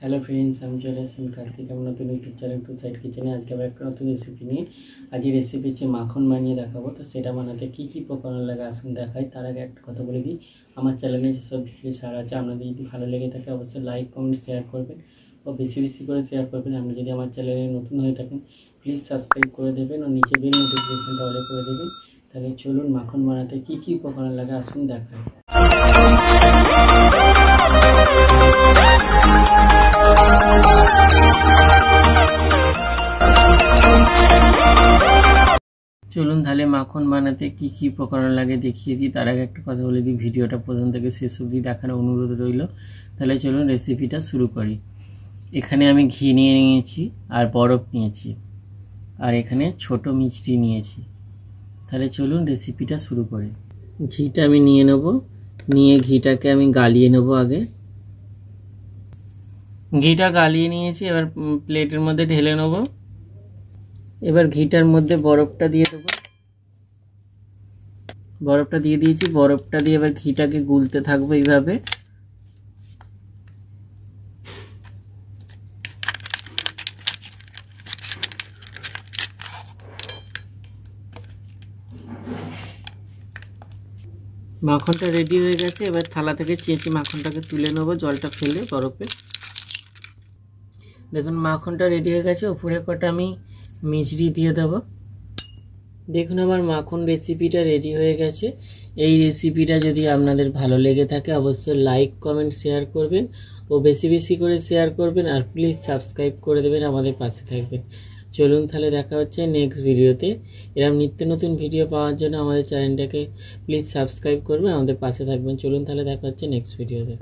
Hello friends, আমি চলে এসেছি কার্তিক আমার নতুন ইউটিউব চ্যানেল টু সাইড কিচেনে। আজকে আবার একটা নতুন রেসিপি নিয়ে আজকে রেসিপি হচ্ছে মাখন বানিয়ে দেখাবো। তো সেটা বানাতে কী কী উপকরণ লাগে আসুন দেখাই। তার আগে একটা কথা বলে দিই, আমার চ্যানেলে যেসব ভিডিও ছাড়া আছে আপনাদের যদি ভালো লেগে থাকে অবশ্যই লাইক কমেন্ট শেয়ার করবেন ও বেশি বেশি করে শেয়ার করবেন। আপনি যদি আমার চ্যানেলে নতুন হয়ে থাকেন প্লিজ সাবস্ক্রাইব করে দেবেন ও নিচে বেল নোটিফিকেশনটা অলে করে দেবেন। তাহলে চলুন মাখন বানাতে কী কী উপকরণ লাগে আসুন দেখাই। চলুন তাহলে মাখন বানাতে কি কি উপকরণ লাগে দেখিয়ে দিই। তার আগে একটা কথা বলে দিই, ভিডিওটা প্রথম থেকে শেষ অবধি দেখার অনুরোধ রইল। তাহলে চলুন রেসিপিটা শুরু করি। এখানে আমি ঘি নিয়ে নিয়েছি আর বরফ নিয়েছি আর এখানে ছোট মিষ্টি নিয়েছি। তাহলে চলুন রেসিপিটা শুরু করি। ঘিটা আমি নিয়ে নেব, নিয়ে ঘিটাকে আমি গালিয়ে নেব। আগে ঘিটা গালিয়ে নিয়েছি, এবার প্লেটের মধ্যে ঢেলে নেব। এবার ঘিটার মধ্যে বরফটা দিয়ে দেবো। বরফটা দিয়ে দিয়েছি, বরফটা দিয়ে এবার ঘিটাকে গুলতে থাকবো এইভাবে। মাখনটা রেডি হয়ে গেছে, এবার থালা থেকে চেঁচে মাখনটাকে তুলে নেবো জলটা ফেলে বরফে। দেখুন মাখনটা রেডি হয়ে গেছে, উপরে কটা আমি মিষ্টি দিয়ে দেবো। দেখুন আমার মাখন রেসিপিটা রেডি হয়ে গেছে। এই রেসিপিটা যদি আপনাদের ভালো লেগে থাকে অবশ্যই লাইক কমেন্ট শেয়ার করবেন ও বেশি বেশি করে শেয়ার করবেন আর প্লিজ সাবস্ক্রাইব করে দেবেন, আমাদের পাশে থাকবেন। চলুন তাহলে দেখা হচ্ছে নেক্সট ভিডিওতে। এরকম নিত্য নতুন ভিডিও পাওয়ার জন্য আমাদের চ্যানেলটাকে প্লিজ সাবস্ক্রাইব করবেন, আমাদের পাশে থাকবেন। চলুন তাহলে দেখা হচ্ছে নেক্সট ভিডিওতে।